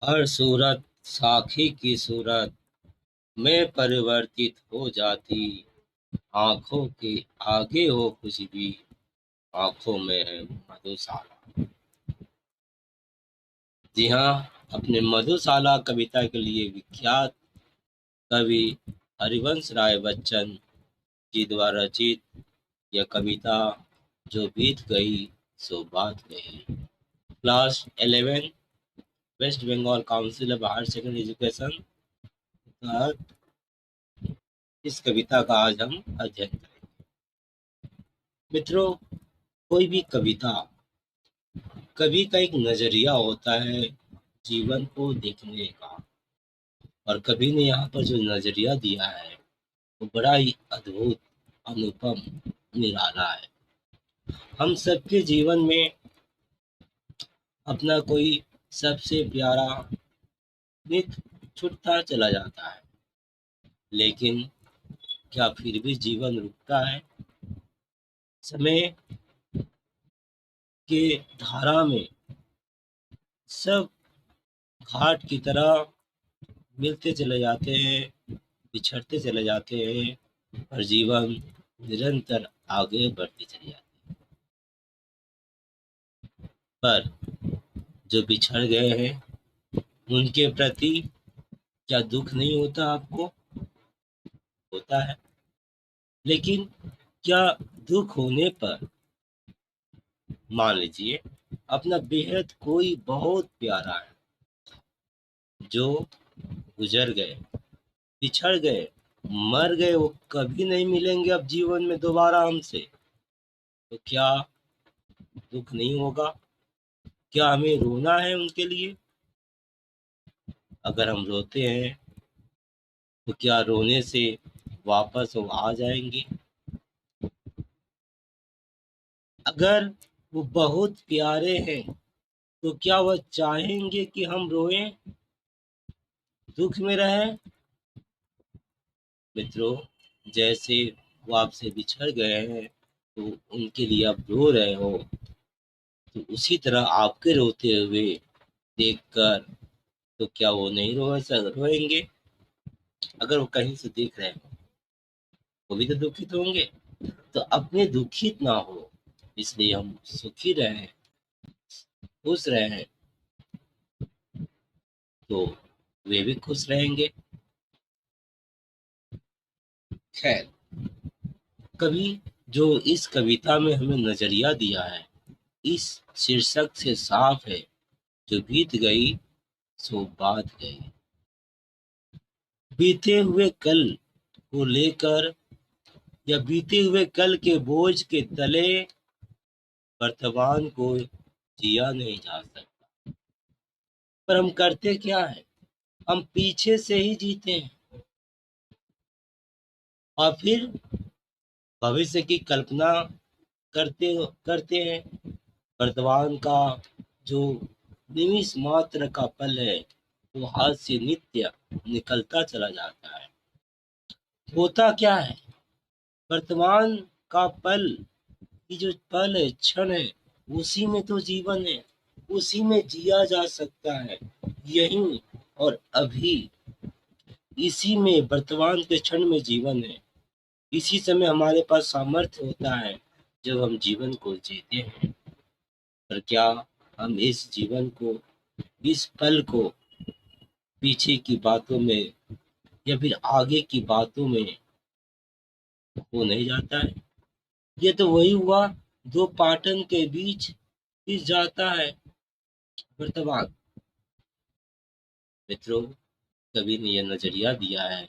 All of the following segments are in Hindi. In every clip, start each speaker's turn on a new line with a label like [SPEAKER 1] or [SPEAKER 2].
[SPEAKER 1] हर सूरत साखी की सूरत में परिवर्तित हो जाती। आंखों के आगे हो कुछ भी, आंखों में है मधुशाला। जी हाँ, अपने मधुशाला कविता के लिए विख्यात कवि हरिवंश राय बच्चन जी द्वारा रचित यह कविता जो बीत गई सो बात गई। Class 11 West Bengal Council of Higher Secondary Education तहत इस कविता का आज हम अध्ययन करेंगे। मित्रों, कोई भी कविता कवि का एक नजरिया होता है जीवन को देखने का। और कवि ने यहाँ पर जो नजरिया दिया है वो बड़ा ही अद्भुत, अनुपम, निराला है। हम सबके जीवन में अपना कोई सबसे प्यारा मित्र छूटता चला जाता है, लेकिन क्या फिर भी जीवन रुकता है? समय के धारा में सब घाट की तरह मिलते चले जाते हैं, बिछड़ते चले जाते हैं, और जीवन निरंतर आगे बढ़ते चले जाते हैं। पर जो बिछड़ गए हैं उनके प्रति क्या दुख नहीं होता आपको? होता है। लेकिन क्या दुख होने पर, मान लीजिए अपना बेहद कोई बहुत प्यारा है जो गुजर गए, बिछड़ गए, मर गए, वो कभी नहीं मिलेंगे अब जीवन में दोबारा हमसे, तो क्या दुख नहीं होगा? क्या हमें रोना है उनके लिए? अगर हम रोते हैं तो क्या रोने से वापस वो आ जाएंगे? अगर वो बहुत प्यारे हैं तो क्या वह चाहेंगे कि हम रोएं, दुख में रहें? मित्रों, जैसे वो आपसे बिछड़ गए हैं तो उनके लिए आप रो रहे हो, तो उसी तरह आपके रोते हुए देखकर तो क्या वो नहीं रोएंगे? अगर वो कहीं से देख रहे हो वो भी तो दुखित होंगे। तो अपने दुखित ना हो, इसलिए हम सुखी रहें, खुश रहें, तो वे भी खुश रहेंगे। खैर, कवि जो इस कविता में हमें नजरिया दिया है, इस शीर्षक से साफ है, जो बीत गई सो बात गई। बीते हुए कल को लेकर या बीते हुए कल के बोझ के तले वर्तमान को जिया नहीं जा सकता। पर हम करते क्या है, हम पीछे से ही जीते हैं और फिर भविष्य की कल्पना करते करते हैं। वर्तमान का जो निमिष मात्र का पल है वो हाथ से नित्य निकलता चला जाता है। होता क्या है, वर्तमान का पल, ये जो पल है, क्षण है, उसी में तो जीवन है, उसी में जिया जा सकता है। यही और अभी, इसी में वर्तमान के क्षण में जीवन है। इसी समय हमारे पास सामर्थ्य होता है जब हम जीवन को जीते हैं। पर क्या हम इस जीवन को, इस पल को पीछे की बातों में या फिर आगे की बातों में हो नहीं जाता है? ये तो वही हुआ, दो पाटन के बीच पिस जाता है वर्तमान। मित्रों, कवि ने यह नजरिया दिया है,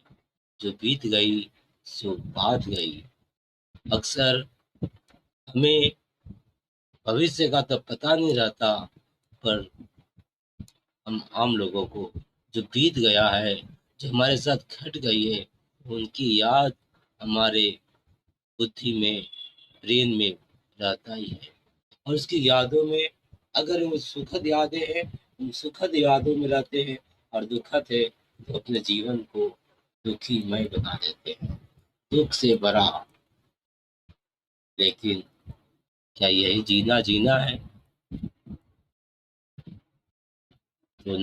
[SPEAKER 1] जो बीत गई सो बात गई। अक्सर हमें भविष्य का तो पता नहीं रहता, पर हम आम लोगों को जो बीत गया है, जो हमारे साथ घट गई है, उनकी याद हमारे बुद्धि में, ब्रेन में रहता ही है। और उसकी यादों में, अगर वो सुखद यादें हैं, उन सुखद यादों में रहते हैं, और दुखद है तो अपने जीवन को दुखीमय बना देते हैं, दुख से भरा। लेकिन क्या यही जीना जीना है? तो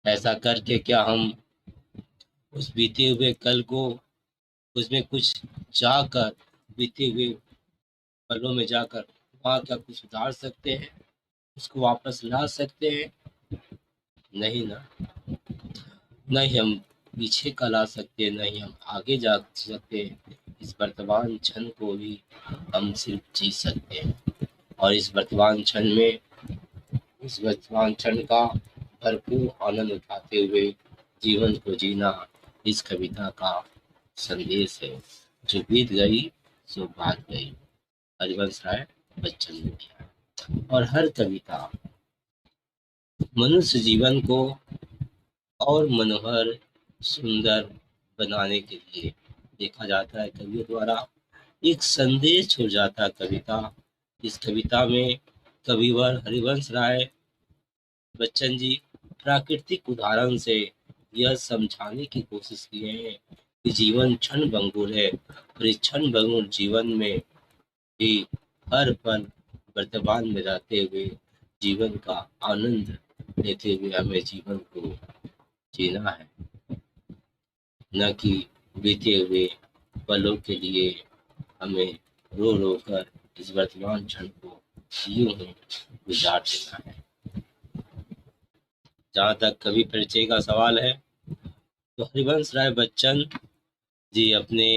[SPEAKER 1] ऐसा करके क्या हम उस बीते हुए कल को उसमें कुछ जाकर बीते हुए पलों में जाकर वहाँ क्या कुछ सुधार सकते हैं, उसको वापस ला सकते हैं? नहीं ना। नहीं हम पीछे का ला सकते, नहीं हम आगे जा सकते। इस वर्तमान क्षण को भी हम सिर्फ जी सकते हैं, और इस वर्तमान क्षण में इस वर्तमान क्षण का भरपूर आनंद उठाते हुए जीवन को जीना इस कविता का संदेश है। जो बीत गई सो बात गई, हरिवंश राय बच्चन ने किया। और हर कविता मनुष्य जीवन को और मनोहर सुंदर बनाने के लिए देखा जाता है कवियों द्वारा। एक संदेश छोड़ जाता है कविता। इस कविता में कविवर हरिवंश राय बच्चन जी प्राकृतिक उदाहरण से यह समझाने की कोशिश किए हैं कि जीवन क्षण भंगुर है, और इस क्षण भंगुर जीवन में भी हर पल वर्तमान में रहते हुए जीवन का आनंद लेते हुए हमें जीवन को जीना है, न कि बीते हुए पलों के लिए हमें रो रो कर इस वर्तमान क्षण को यूं ही गुजार देना है। जहाँ तक कवि परिचय का सवाल है, तो हरिवंश राय बच्चन जी अपने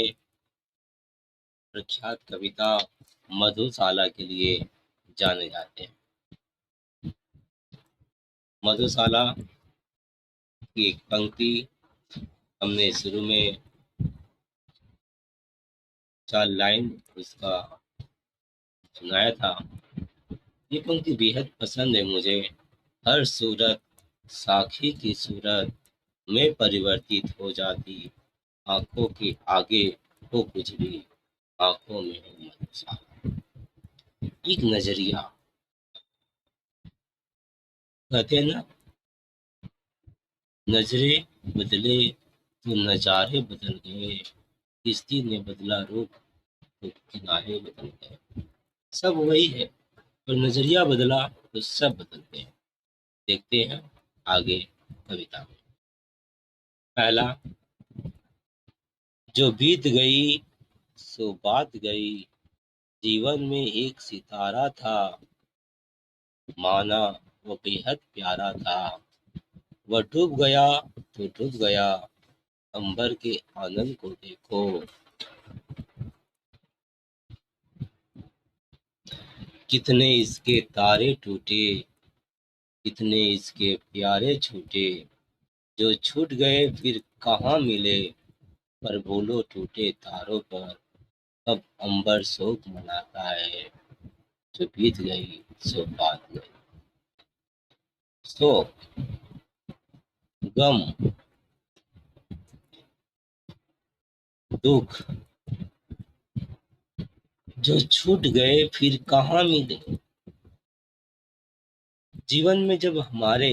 [SPEAKER 1] प्रख्यात कविता मधुशाला के लिए जाने जाते हैं। मधुशाला की एक पंक्ति हमने शुरू में 4 लाइन उसका सुनाया था। ये पंक्ति बेहद पसंद है मुझे। हर सूरत साखी की सूरत में परिवर्तित हो जाती, आंखों के आगे हो कुछ भी, आंखों में है मधुशाला। एक नजरिया, कहते हैं ना, नजरे बदले तो नजारे बदल गए, किश्ती ने बदला रुख तो किनारे बदल गए। सब वही है, पर नजरिया बदला तो सब बदल गए। देखते हैं आगे कविता में। पहला, जो बीत गई सो बात गई, जीवन में एक सितारा था, माना वो बेहद प्यारा था, वह डूब गया तो डूब गया, अंबर के आनंद को देखो। कितने इसके तारे टूटे, कितने इसके प्यारे छूटे, जो छूट गए फिर कहाँ मिले, पर बोलो टूटे तारों पर अब अंबर शोक मनाता है, जो बीत गई सो बात गई। शोक, गम, दुख, जो छूट गए फिर कहाँ मिले। जीवन में जब हमारे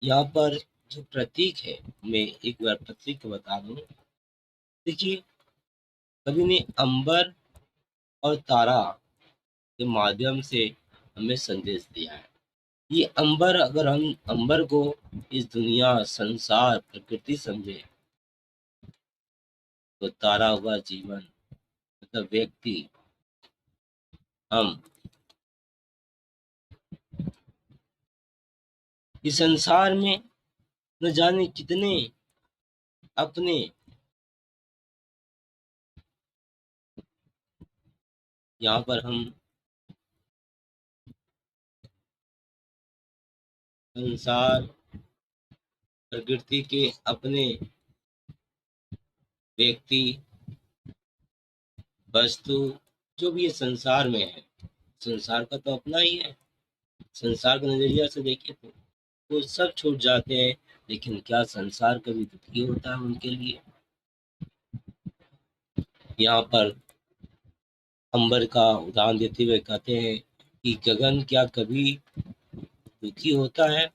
[SPEAKER 1] यहाँ पर जो प्रतीक है, मैं एक बार प्रतीक बता दूं। देखिए, कवि ने अंबर और तारा के माध्यम से हमें संदेश दिया है। ये अंबर, अगर हम अंबर को इस दुनिया, संसार, प्रकृति समझे, तो तारा हुआ जीवन, मतलब व्यक्ति, हम। इस संसार में न जाने कितने अपने यहाँ पर हम संसार, प्रकृति के अपने व्यक्ति, वस्तु, जो भी ये संसार में है, संसार का तो अपना ही है। संसार के नजरिया से देखें तो वो सब छूट जाते हैं, लेकिन क्या संसार कभी दुखी होता है उनके लिए? यहाँ पर अंबर का उदाहरण देते हुए कहते हैं कि गगन क्या कभी दुखी होता है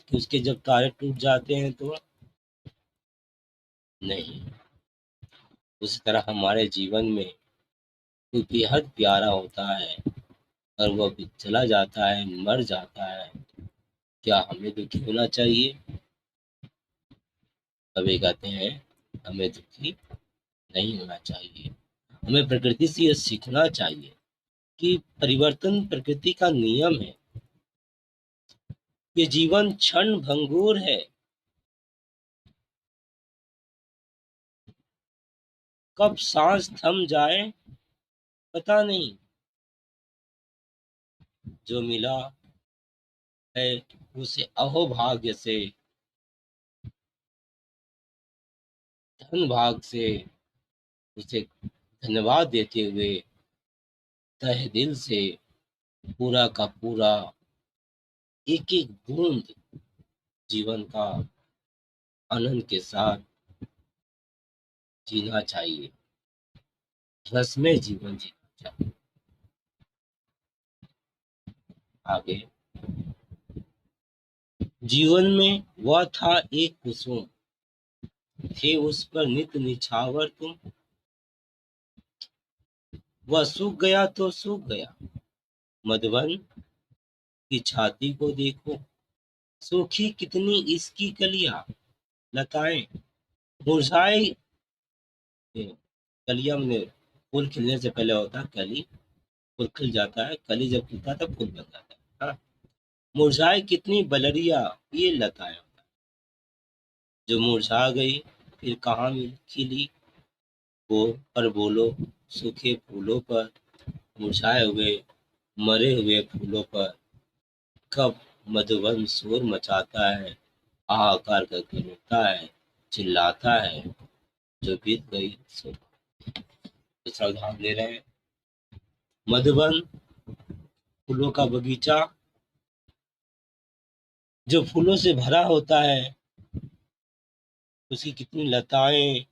[SPEAKER 1] कि उसके जब तारे टूट जाते हैं तो? नहीं। उसी तरह हमारे जीवन में कोई बेहद प्यारा होता है और वह भी चला जाता है, मर जाता है, क्या हमें दुखी होना चाहिए? कवि कहते हैं हमें दुखी नहीं होना चाहिए। हमें प्रकृति से यह सीखना चाहिए कि परिवर्तन प्रकृति का नियम है। ये जीवन क्षण भंगुर है, कब सांस थम जाए पता नहीं। जो मिला है उसे अहोभाग्य से, धन भाग से उसे धन्यवाद देते हुए तहे दिल से पूरा का पूरा एक एक बूंद जीवन का आनंद के साथ जीना चाहिए, रस में जीवन जीना चाहिए। आगे, जीवन में वह था एक कुसुम, थे उस पर नित निछावर तुम, वह सूख गया तो सूख गया। मधुबन की छाती को देखो, सूखी कितनी इसकी कलियां, लताएं मुरझाई। कलियां में फूल खिलने से पहले होता है कली, फूल खिल जाता है, कली जब खिलता है तब फूल बन जाता है। हाँ? मुरझाई कितनी बलरिया ये लताएं, जो मुरझा गई फिर कहाँ खिली। वो पर बोलो सूखे फूलों पर, मुरझाए हुए मरे हुए फूलों पर कब मधुबन शोर मचाता है, हाहाकार करके रोता है, चिल्लाता है, जो बीत गई सो। दूसरा उदाहरण दे रहे हैं, मधुबन फूलों का बगीचा जो फूलों से भरा होता है, उसकी कितनी लताएं,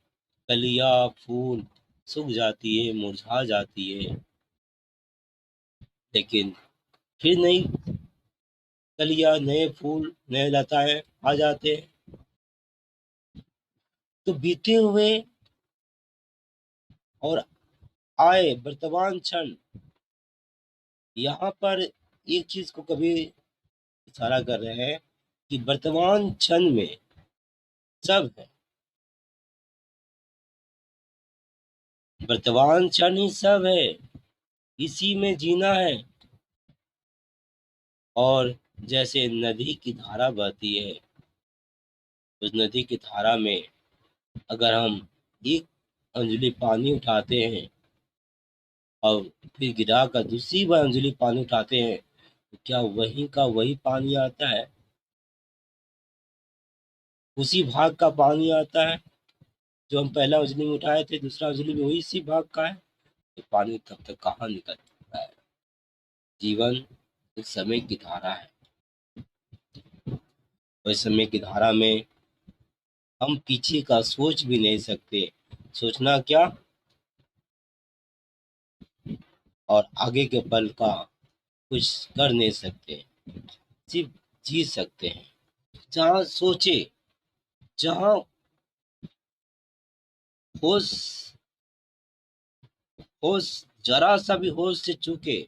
[SPEAKER 1] कलियां, फूल सूख जाती है, मुरझा जाती है, लेकिन फिर नई कलियां, नए फूल, नए लताएं आ जाते हैं। तो बीते हुए और आए वर्तमान क्षण, यहाँ पर एक चीज को कभी इशारा कर रहे हैं कि वर्तमान क्षण में सब है, वर्तमान क्षण ही सब है, इसी में जीना है। और जैसे नदी की धारा बहती है, उस नदी की धारा में अगर हम एक अंजलि पानी उठाते हैं और फिर गिरा कर दूसरी बार अंजलि पानी उठाते हैं, तो क्या वही का वही पानी आता है, उसी भाग का पानी आता है जो हम पहला अंजलि में उठाए थे, दूसरा अंजलि में वही इसी भाग का है। तो पानी तब तक कहाँ निकल सकता है। जीवन एक समय की धारा है, और इस समय की धारा में हम पीछे का सोच भी नहीं सकते, सोचना क्या और आगे के पल का कुछ कर नहीं सकते, सिर्फ जी सकते हैं। जहाँ सोचे, जहाँ होश होश जरा सा भी होश से चूके,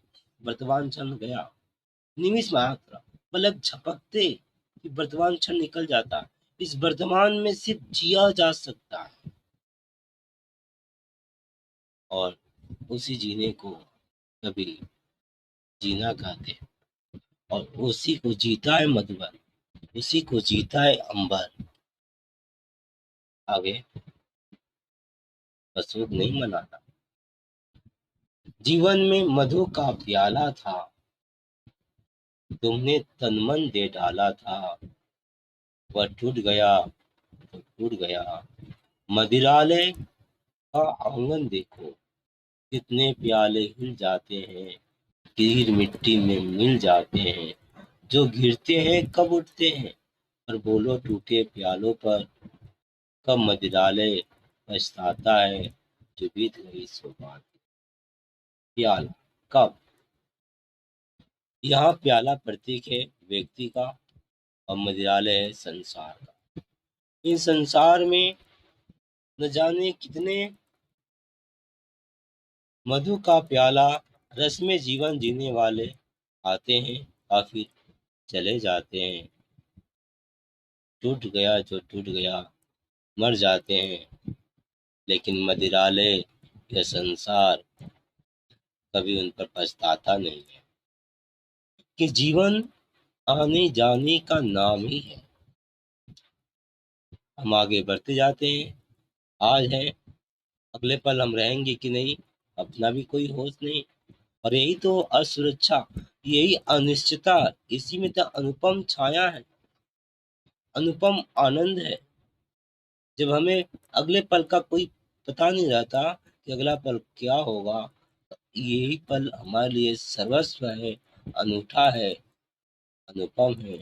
[SPEAKER 1] वर्तमान क्षण गया, निमिष मात्र, पलक झपकते कि वर्तमान क्षण निकल जाता। इस वर्तमान में सिर्फ जिया जा सकता है, और उसी जीने को कभी जीना कहते हैं, और उसी को जीता है मधुबन, उसी को जीता है अंबर। आगे अशोक नहीं मनाता। जीवन में मधु का प्याला था, तुमने तन मन दे डाला था, वह टूट गया तो टूट गया। मदिरालय का आंगन देखो, कितने प्याले हिल जाते हैं, गिर मिट्टी में मिल जाते हैं, जो गिरते हैं कब उठते हैं, और बोलो टूटे प्यालों पर कब मदिरालय पछताता है, जो बीत गई सो बात। प्याला कब, यहाँ प्याला प्रतीक है व्यक्ति का, और मदिरालय है संसार का। इन संसार में न जाने कितने मधु का प्याला रस में जीवन जीने वाले आते हैं और फिर चले जाते हैं। टूट गया जो टूट गया, मर जाते हैं, लेकिन मदिरालय यह संसार कभी उन पर पछताता नहीं है कि जीवन आने जाने का नाम ही है। हम आगे बढ़ते जाते हैं, आज है, अगले पल हम रहेंगे कि नहीं, अपना भी कोई होश नहीं। और यही तो असुरक्षा, यही अनिश्चितता, इसी में तो अनुपम छाया है, अनुपम आनंद है। जब हमें अगले पल का कोई पता नहीं रहता कि अगला पल क्या होगा, यही पल हमारे लिए सर्वस्व है, अनूठा है, अनुपम है,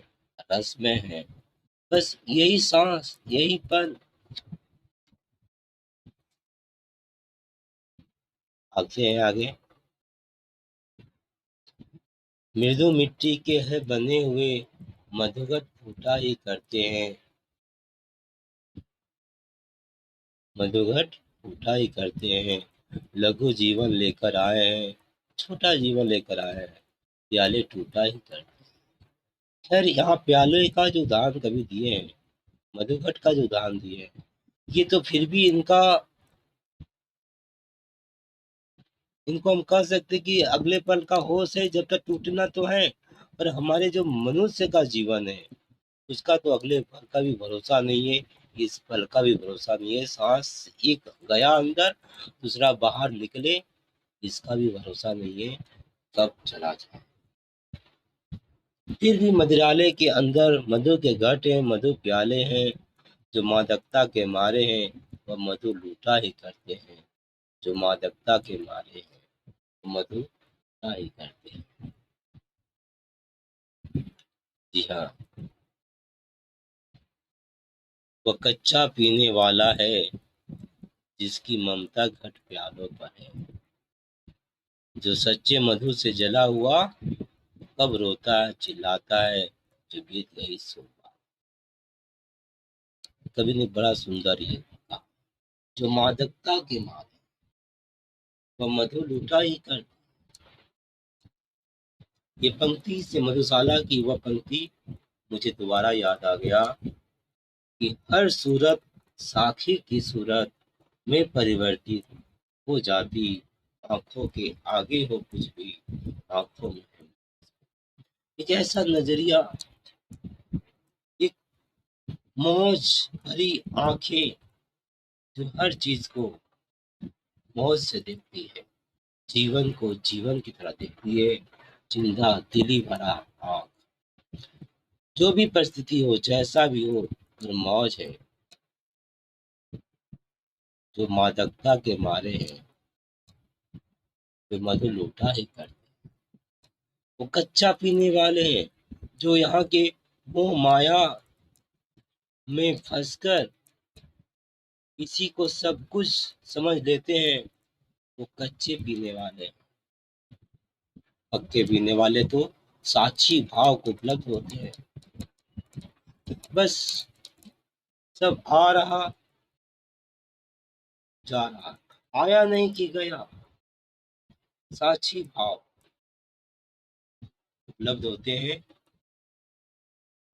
[SPEAKER 1] रसमय है। बस यही सांस, यही पल। आगे हैं आगे। मृदु मिट्टी के है बने हुए, मधुगत फूटा ही करते हैं, मधुघट फूटा ही करते हैं। लघु जीवन लेकर आए हैं, छोटा जीवन लेकर आए हैं, प्याले टूटा ही करते हैं। खैर, यहाँ प्याले का जो दान कभी दिए हैं, मधुघट का जो दान दिए हैं, ये तो फिर भी इनका, इनको हम कह सकते कि अगले पल का होश है, जब तक टूटना तो है। पर हमारे जो मनुष्य का जीवन है, उसका तो अगले पल का भी भरोसा नहीं है, इस पल का भी भरोसा नहीं है। सांस एक गया अंदर, दूसरा बाहर निकले, इसका भी भरोसा नहीं है, कब चला जाए। फिर भी मदिरालय के अंदर मधु के घट हैं, मधु प्याले हैं, जो मादकता के मारे हैं, वह मधु लूटा ही करते हैं। जो मादकता के मारे हैं, वो मधु लूटा ही करते हैं। जी हाँ, वह कच्चा पीने वाला है, जिसकी ममता घट प्यालों पर है। जो सच्चे मधु से जला हुआ, कब रोता है, चिल्लाता है, जो बीत गई सो बात। कवि ने बड़ा सुंदर ये कहा। जो मादकता के मारे, वह मधु लूटा ही कर। ये पंक्ति से, मधुशाला की वह पंक्ति मुझे दोबारा याद आ गया कि हर सूरत साखी की सूरत में परिवर्तित हो जाती, आंखों के आगे हो कुछ भी, आंखों में है। एक ऐसा नजरिया, एक मौज भरी आंखें, जो हर चीज को मौज से देखती है, जीवन को जीवन की तरह देखती है, जिंदा दिली भरा आंख। जो भी परिस्थिति हो, जैसा भी हो, पर मौज है। जो मादकता के मारे हैं, वे मधु लूटा ही करते। वो कच्चा पीने वाले हैं, जो यहाँ के मोह माया में फंसकर इसी को सब कुछ समझ लेते हैं, वो कच्चे पीने वाले। पक्के पीने वाले तो साक्षी भाव को उपलब्ध होते हैं। बस सब आ रहा, जा रहा, आया नहीं कि गया, साक्षी भाव उपलब्ध होते हैं।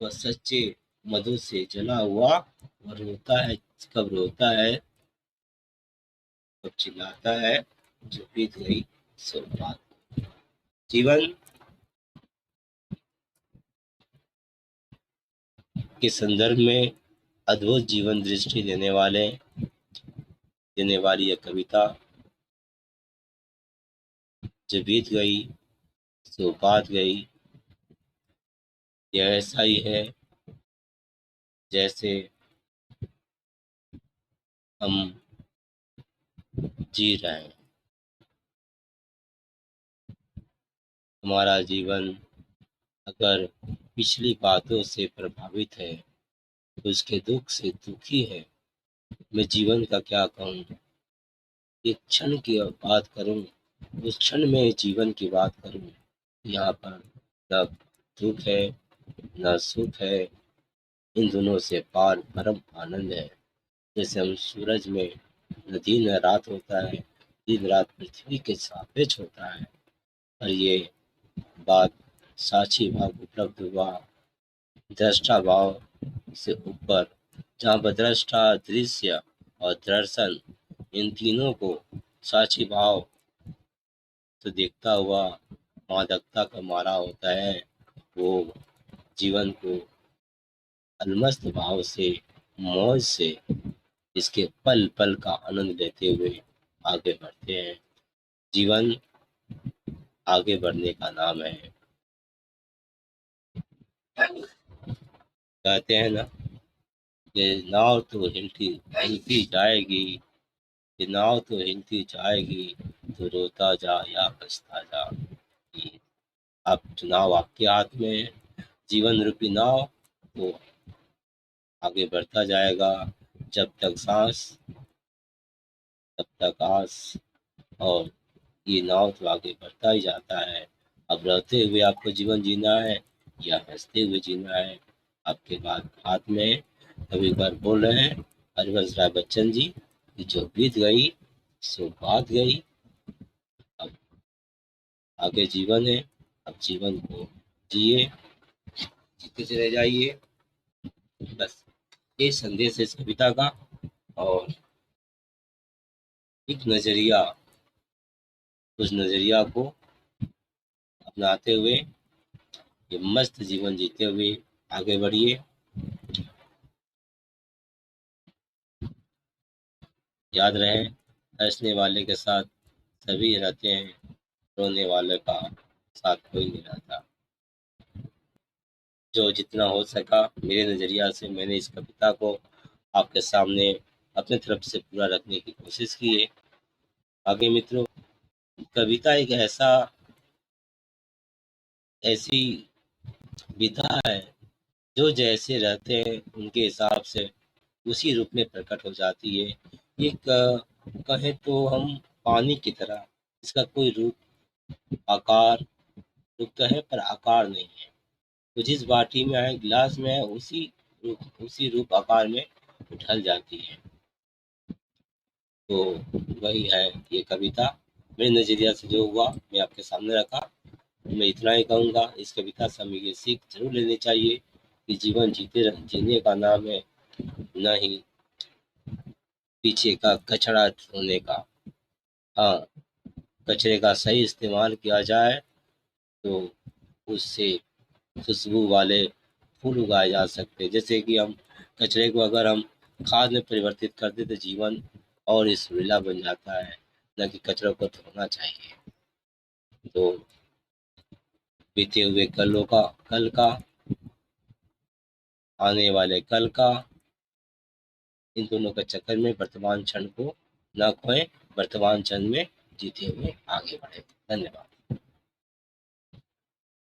[SPEAKER 1] वह सच्चे मधु से जला हुआ, वह रोता है, कब रोता है, कब चिल्लाता है, जो बीत गई सो बात। जीवन के संदर्भ में अद्भुत जीवन दृष्टि देने वाली यह कविता, जो बीत गई सो बात गई, यह ऐसा ही है जैसे हम जी रहे हैं। हमारा जीवन अगर पिछली बातों से प्रभावित है, उसके दुख से दुखी है, मैं जीवन का क्या कहूँ। एक क्षण की बात करूँ, उस क्षण में जीवन की बात करूँ, यहाँ पर न दुख है, न सुख है, इन दोनों से पार परम आनंद है। जैसे हम सूरज में न दिन न रात होता है, दिन रात पृथ्वी के सापेक्ष होता है, और ये बात साक्षी भाव उपलब्ध हुआ, दृष्टा भाव से ऊपर जहाँ पर दृष्टा, दृश्य और दर्शन, इन तीनों को साक्षी भाव तो देखता हुआ मादकता का मारा होता है, वो जीवन को अलमस्त भाव से, मौज से, इसके पल पल का आनंद लेते हुए आगे बढ़ते हैं। जीवन आगे बढ़ने का नाम है। कहते हैं ना कि नाव तो हिलती हिलती जाएगी, कि नाव तो हिलती जाएगी, तो रोता जा या हंसता जा। ये आप नाव आपके हाथ में है, जीवन रूपी नाव तो आगे बढ़ता जाएगा। जब तक सांस तब तक आस, और ये नाव तो आगे बढ़ता ही जाता है। अब रहते हुए आपको जीवन जीना है या हंसते हुए जीना है, आपके बाद हाथ में। कभी बार बोल रहे हैं हरिवंश राय बच्चन जी कि जो बीत गई सो बात गई, अब आगे जीवन है, अब जीवन को जिए, जीते चले जाइए। बस ये संदेश है इस कविता का। और एक नजरिया, उस नजरिया को अपनाते हुए ये मस्त जीवन जीते हुए आगे बढ़िए। याद रहे, हंसने वाले के साथ सभी रहते हैं, रोने वाले का साथ कोई नहीं रहता। जो जितना हो सका मेरे नज़रिया से मैंने इस कविता को आपके सामने अपने तरफ से पूरा रखने की कोशिश की है। आगे मित्रों, कविता एक ऐसी विधा है जो जैसे रहते हैं उनके हिसाब से उसी रूप में प्रकट हो जाती है। ये कहें तो हम पानी की तरह, इसका कोई रूप आकार, रूप तो है पर आकार नहीं है। तो जिस बाटी में है, गिलास में है, उसी रूप आकार में ढल जाती है। तो वही है ये कविता। मेरे नजरिया से जो हुआ मैं आपके सामने रखा। मैं इतना ही कहूँगा, इस कविता से हमें ये सीख जरूर लेनी चाहिए कि जीवन जीने का नाम है, न ही पीछे का कचरा ढोने का। हाँ, कचरे का सही इस्तेमाल किया जाए तो उससे खुशबू वाले फूल उगाए जा सकते हैं। जैसे कि हम कचरे को अगर हम खाद में परिवर्तित कर दें तो जीवन और इस सुरीला बन जाता है। न कि कचरों को धोना चाहिए। तो बीते हुए कल का, आने वाले कल का, इन दोनों के चक्कर में वर्तमान क्षण को न खोएं, वर्तमान क्षण में जीते हुए आगे बढ़े। धन्यवाद।